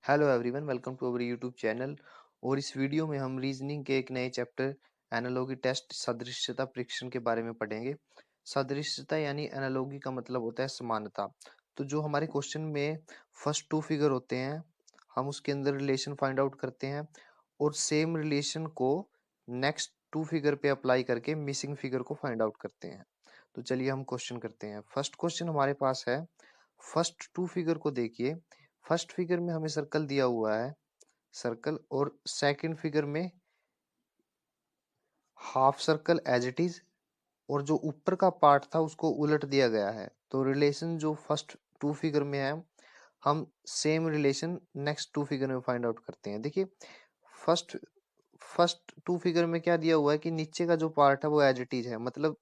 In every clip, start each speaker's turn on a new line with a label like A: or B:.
A: Hello everyone, welcome to our YouTube channel. और इस video में हम रीजनिंग के एक नए चैप्टर एनालॉगी टेस्ट सदृश्यता परीक्षण के बारे में पढ़ेंगे। सदृश्यता यानी एनालॉगी का मतलब होता है समानता। तो जो हमारे क्वेश्चन में फर्स्ट टू फिगर होते हैं, हम उसके अंदर रिलेशन फाइंड आउट करते हैं और सेम रिलेशन को नेक्स्ट टू फिगर पे अप्लाई करके मिसिंग फिगर को फाइंड आउट करते हैं। तो चलिए हम क्वेश्चन करते हैं। फर्स्ट क्वेश्चन हमारे पास है, फर्स्ट टू फिगर को देखिए। फर्स्ट फिगर में हमें सर्कल दिया हुआ है, सर्कल, और सेकंड फिगर में half circle as it is, और जो ऊपर का पार्ट था उसको उलट दिया गया है। तो रिलेशन जो फर्स्ट टू फिगर में है, हम same relation next to figure में फाइंड आउट करते हैं। देखिए, फर्स्ट फर्स्ट टू फिगर में क्या दिया हुआ है कि नीचे का जो पार्ट है वो एज इट इज है, मतलब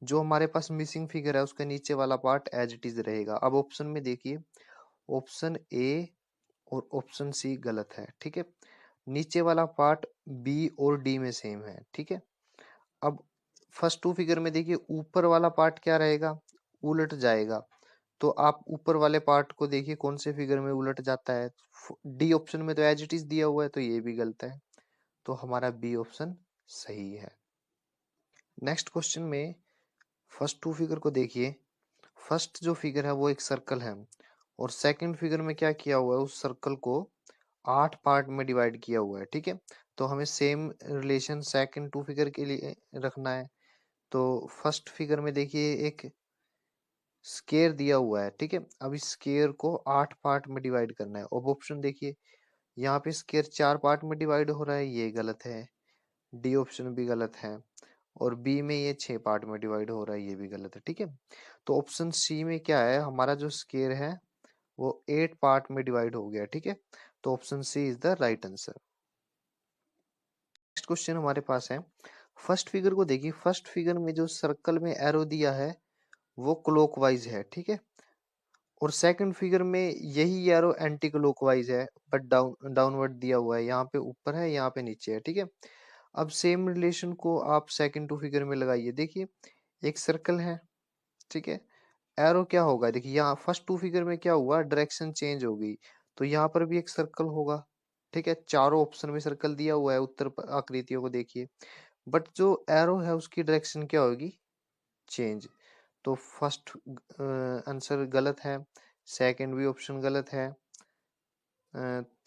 A: जो हमारे पास मिसिंग फिगर है उसका नीचे वाला पार्ट एज इट इज रहेगा। अब ऑप्शन में देखिए, ऑप्शन ए और ऑप्शन सी गलत है, ठीक है। नीचे वाला पार्ट बी और डी में सेम है, ठीक है। अब फर्स्ट टू फिगर में देखिए, ऊपर वाला पार्ट क्या रहेगा, उलट जाएगा। तो आप ऊपर वाले पार्ट को देखिए कौन से फिगर में उलट जाता है। डी ऑप्शन में तो एज इट इज दिया हुआ है, तो ये भी गलत है। तो हमारा बी ऑप्शन सही है। नेक्स्ट क्वेश्चन में फर्स्ट टू फिगर को देखिए। फर्स्ट जो फिगर है वो एक सर्कल है, और सेकंड फिगर में क्या किया हुआ है, उस सर्कल को 8 पार्ट में डिवाइड किया हुआ है, ठीक है। तो हमें same relation second to figure के लिए रखना है। तो फर्स्ट फिगर में देखिए एक स्केयर दिया हुआ है, ठीक है। अब इस स्केयर को 8 पार्ट में डिवाइड करना है। अब ऑप्शन देखिए, यहाँ पे स्केयर 4 पार्ट में डिवाइड हो रहा है, ये गलत है। डी ऑप्शन भी गलत है। और बी में ये 6 पार्ट में डिवाइड हो रहा है, ये भी गलत है, ठीक है। तो ऑप्शन सी में क्या है, हमारा जो स्केयर है वो 8 पार्ट में डिवाइड हो गया, ठीक है। तो option C is the right answer. Next question हमारे पास है, फर्स्ट फिगर को देखिए। फर्स्ट फिगर में जो सर्कल में एरो दिया है वो क्लॉकवाइज है, ठीक है। और सेकंड फिगर में यही एरो एंटी क्लॉकवाइज है, बट डाउनवर्ड दिया हुआ है। यहाँ पे ऊपर है, यहाँ पे नीचे है, ठीक है। अब सेम रिलेशन को आप सेकंड टू फिगर में लगाइए। देखिए, एक सर्कल है, ठीक है। एरो क्या होगा, देखिए यहाँ फर्स्ट टू फिगर में क्या हुआ, डायरेक्शन चेंज हो गई। तो यहाँ पर भी एक सर्कल होगा, ठीक है। चारों ऑप्शन में सर्कल दिया हुआ है, उत्तर आकृतियों को देखिए। बट जो एरो है उसकी डायरेक्शन क्या होगी, चेंज। तो फर्स्ट आंसर गलत है, सेकंड भी ऑप्शन गलत है,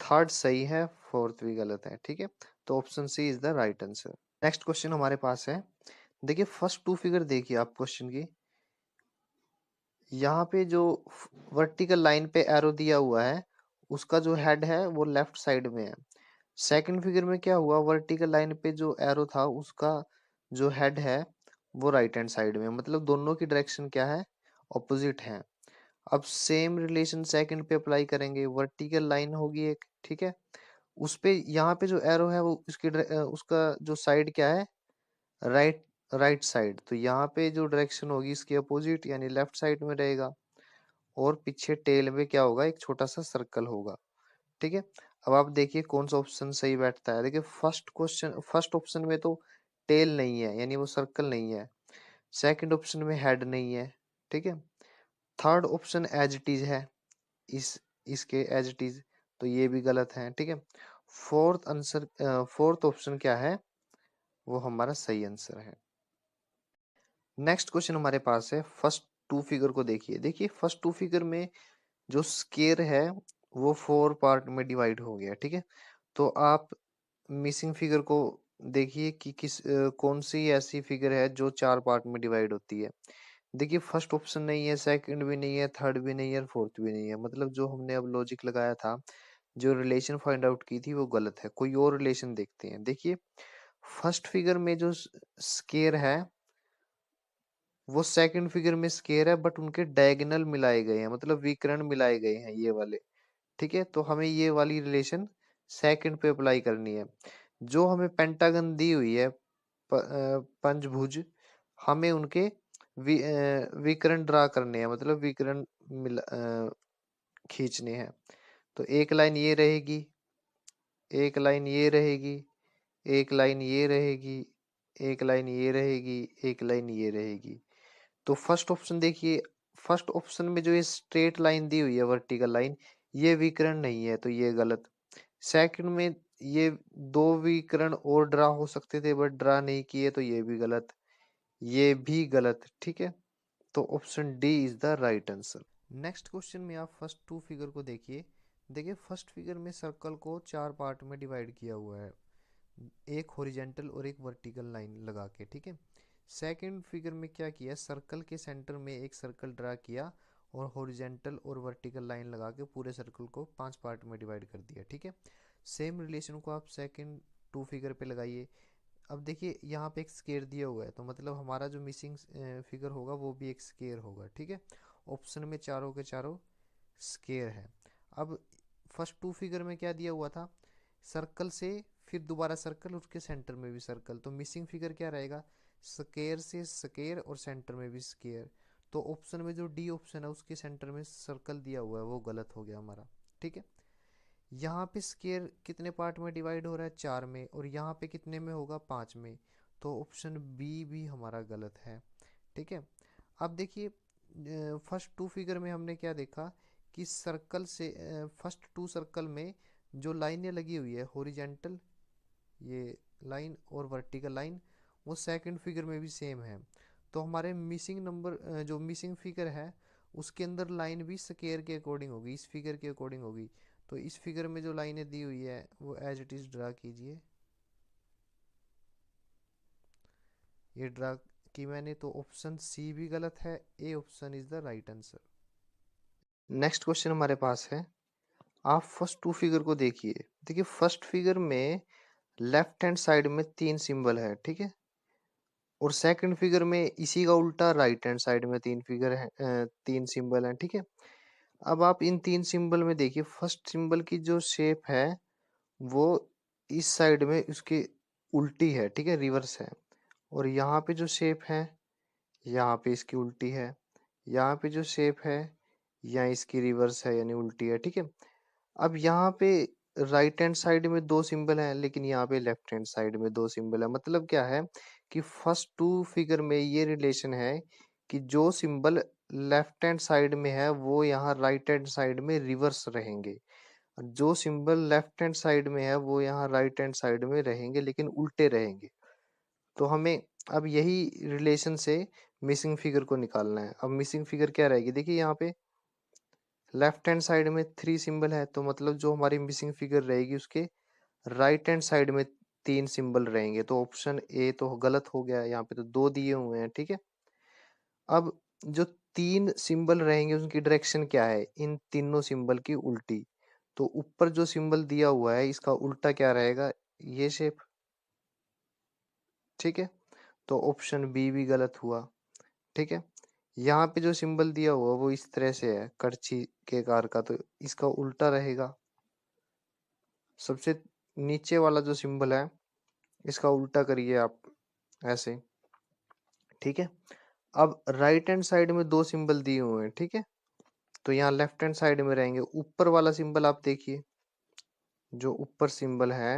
A: थर्ड सही है, फोर्थ भी गलत है, ठीक है। तो option C is the right answer. Next question हमारे पास है, देखिए फर्स्ट टू फिगर देखिए आप क्वेश्चन की। यहाँ पे जो वर्टिकल लाइन पे एरो दिया हुआ है उसका जो हेड है वो लेफ्ट साइड में है। सेकंड फिगर में क्या हुआ, वर्टिकल लाइन पे जो एरो था उसका जो हेड है वो राइट हैंड साइड में, मतलब दोनों की डायरेक्शन क्या है, ऑपोजिट है। अब सेम रिलेशन सेकंड पे अप्लाई करेंगे। वर्टिकल लाइन होगी एक, ठीक है। उस पे यहाँ पे जो एरो है वो उसका जो साइड क्या है, राइट राइट साइड। तो यहाँ पे जो डायरेक्शन होगी इसके अपोजिट यानी लेफ्ट साइड में रहेगा। और पीछे टेल में क्या होगा, एक छोटा सा सर्कल होगा, ठीक है। अब आप देखिए कौन सा ऑप्शन सही बैठता है। देखिए फर्स्ट ऑप्शन में तो टेल नहीं है, यानी वो सर्कल नहीं है। सेकंड ऑप्शन में हेड नहीं है, ठीक है। Third option as it is है, इस इसके एज इट इज, तो ये भी गलत है, ठीक है। फोर्थ ऑप्शन क्या है, वो हमारा सही आंसर है। नेक्स्ट क्वेश्चन हमारे पास है, फर्स्ट टू फिगर को देखिए। देखिए फर्स्ट टू फिगर में जो स्केयर है वो 4 पार्ट में डिवाइड हो गया, ठीक है। तो आप मिसिंग फिगर को देखिए कि कौन सी ऐसी फिगर है जो 4 पार्ट में डिवाइड होती है। देखिए फर्स्ट ऑप्शन नहीं है, सेकंड भी नहीं है, थर्ड भी नहीं है, फोर्थ भी नहीं है, मतलब जो हमने अब लॉजिक लगाया था, जो रिलेशन फाइंड आउट की थी वो गलत है। कोई और रिलेशन देखते हैं। देखिए फर्स्ट फिगर में जो स्केयर है वो सेकंड फिगर में स्केयर है, बट उनके डायगोनल मिलाए गए हैं, मतलब विकर्ण मिलाए गए हैं ये वाले, ठीक है। तो हमें ये वाली रिलेशन सेकंड पे अप्लाई करनी है। जो हमें पेंटागन दी हुई है, पंचभुज, हमें उनके विकर्ण ड्रा करने हैं, मतलब विकर्ण खींचने हैं। तो एक लाइन ये रहेगी, एक लाइन ये रहेगी, एक लाइन ये रहेगी, एक लाइन ये रहेगी, एक लाइन ये रहेगी। तो फर्स्ट ऑप्शन देखिए, फर्स्ट ऑप्शन में जो ये स्ट्रेट लाइन दी हुई है, वर्टिकल लाइन, ये विकर्ण नहीं है तो ये गलत। सेकंड में ये दो विकर्ण और ड्रा हो सकते थे बट ड्रा नहीं किए तो ये भी गलत, ये भी गलत। ठीक है, तो option D is the right answer. Next question में आप फर्स्ट टू फिगर को देखिए। देखिए फर्स्ट फिगर में सर्कल को चार पार्ट में डिवाइड किया हुआ है, एक हॉरिजेंटल और एक वर्टिकल लाइन लगा के। ठीक है, सेकंड फिगर में क्या किया, सर्कल के सेंटर में एक सर्कल ड्रा किया और हॉरिजेंटल और वर्टिकल लाइन लगा के पूरे सर्कल को पांच पार्ट में डिवाइड कर दिया। ठीक है, सेम रिलेशन को आप सेकंड टू फिगर पे लगाइए। अब देखिए यहाँ पे एक स्केयर दिया हुआ है तो मतलब हमारा जो मिसिंग फिगर होगा वो भी एक स्केयर होगा। ठीक है, ऑप्शन में चारों के चारों स्केयर है। अब फर्स्ट टू फिगर में क्या दिया हुआ था, सर्कल से फिर दोबारा सर्कल, उसके सेंटर में भी सर्कल, तो मिसिंग फिगर क्या रहेगा, स्केयर से स्केयर और सेंटर में भी स्केयर। तो ऑप्शन में जो डी ऑप्शन है उसके सेंटर में सर्कल दिया हुआ है वो गलत हो गया हमारा। ठीक है, यहाँ पे स्केयर कितने पार्ट में डिवाइड हो रहा है, चार में, और यहाँ पे कितने में होगा, पांच में, तो ऑप्शन बी भी हमारा गलत है। ठीक है, अब देखिए फर्स्ट टू फिगर में हमने क्या देखा कि सर्कल से फर्स्ट टू सर्कल में जो लाइनें लगी हुई है हॉरिजेंटल ये लाइन और वर्टिकल लाइन, वो सेकंड फिगर में भी सेम है। तो हमारे मिसिंग नंबर जो मिसिंग फिगर है उसके अंदर लाइन भी स्केयर के अकॉर्डिंग होगी, इस फिगर के अकॉर्डिंग होगी। तो इस फिगर में जो लाइनें दी हुई है वो एज इट इज ड्रा कीजिए। ये ड्रा की मैंने, तो ऑप्शन सी भी गलत है, A option is the right answer. Next question हमारे पास है, आप फर्स्ट टू फिगर को देखिए। देखिए फर्स्ट फिगर में लेफ्ट हैंड साइड में तीन सिंबल है। ठीक है, और सेकंड फिगर में इसी का उल्टा राइट हैंड साइड में तीन फिगर है, तीन सिंबल है। ठीक है, अब आप इन तीन सिंबल में देखिए, फर्स्ट सिंबल की जो शेप है वो इस साइड में उसकी उल्टी है। ठीक है, रिवर्स है। और यहाँ पे जो शेप है यहाँ पे इसकी उल्टी है, यहाँ पे जो शेप है यहाँ इसकी रिवर्स है यानी उल्टी है। ठीक है, अब यहाँ पे राइट हैंड साइड में दो सिंबल हैं लेकिन यहाँ पे लेफ्ट हैंड साइड में दो सिंबल है। मतलब क्या है कि फर्स्ट टू फिगर में ये रिलेशन है कि जो सिंबल लेफ्ट हैंड साइड में है वो यहाँ राइट हैंड साइड में रिवर्स रहेंगे, और जो सिंबल लेफ्ट हैंड साइड में है वो यहाँ राइट हैंड साइड में रहेंगे लेकिन उल्टे रहेंगे। तो हमें अब यही रिलेशन से मिसिंग फिगर को निकालना है। अब मिसिंग फिगर क्या रहेगी, देखिए यहाँ पे लेफ्ट हैंड साइड में थ्री सिंबल है तो मतलब जो हमारी मिसिंग फिगर रहेगी उसके राइट हैंड साइड में तीन सिंबल रहेंगे। तो ऑप्शन ए तो गलत हो गया, यहाँ पे तो दो दिए हुए हैं। ठीक है, अब जो तीन सिंबल रहेंगे उनकी डायरेक्शन क्या है, इन तीनों सिंबल की उल्टी। तो ऊपर जो सिंबल दिया हुआ है इसका उल्टा क्या रहेगा, ये शेप। ठीक है, तो ऑप्शन बी भी गलत हुआ। ठीक है, यहाँ पे जो सिंबल दिया हुआ वो इस तरह से है करछी के आकार का, तो इसका उल्टा रहेगा। सबसे नीचे वाला जो सिंबल है इसका उल्टा करिए आप ऐसे। ठीक है, अब राइट हैंड साइड में दो सिंबल दिए हुए हैं। ठीक है, तो यहाँ लेफ्ट हैंड साइड में रहेंगे। ऊपर वाला सिंबल आप देखिए, जो ऊपर सिंबल है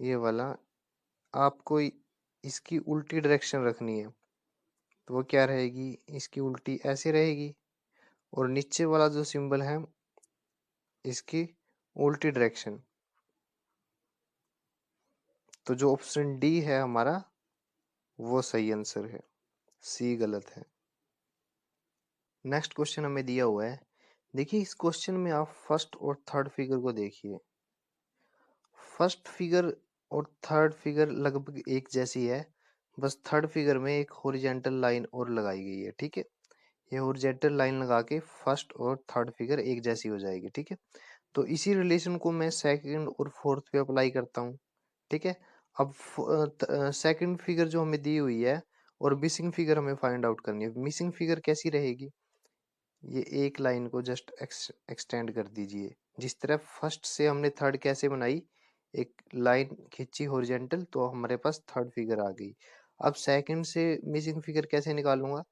A: ये वाला, आपको इसकी उल्टी डायरेक्शन रखनी है। तो वो क्या रहेगी, इसकी उल्टी ऐसे रहेगी। और नीचे वाला जो सिंबल है इसकी उल्टी डायरेक्शन। तो जो ऑप्शन डी है हमारा वो सही आंसर है, सी गलत है। नेक्स्ट क्वेश्चन हमें दिया हुआ है। देखिए इस क्वेश्चन में आप फर्स्ट और थर्ड फिगर को देखिए। फर्स्ट फिगर और थर्ड फिगर लगभग एक जैसी है, बस थर्ड फिगर में एक हॉरिजेंटल लाइन और लगाई गई है। ठीक है, ये हॉरिजेंटल लाइन लगा के फर्स्ट और थर्ड फिगर एक जैसी हो जाएगी। ठीक है, तो इसी रिलेशन को मैं सेकंड और फोर्थ पे अप्लाई करता हूँ। ठीक है, अब सेकंड फिगर जो हमें दी हुई है और मिसिंग फिगर हमें फाइंड आउट करनी है। मिसिंग फिगर कैसी रहेगी, ये एक लाइन को जस्ट एक्सटेंड कर दीजिए। जिस तरह फर्स्ट से हमने थर्ड कैसे बनाई, एक लाइन खींची हॉरिजेंटल, तो हमारे पास थर्ड फिगर आ गई। अब सेकंड से मिसिंग फिगर कैसे निकालूंगा,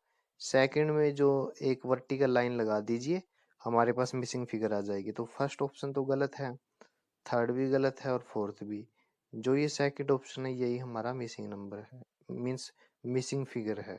A: सेकंड में जो एक वर्टिकल लाइन लगा दीजिए, हमारे पास मिसिंग फिगर आ जाएगी। तो फर्स्ट ऑप्शन तो गलत है, थर्ड भी गलत है और फोर्थ भी। जो ये सेकंड ऑप्शन है यही हमारा मिसिंग नंबर है, मीन्स मिसिंग फिगर है।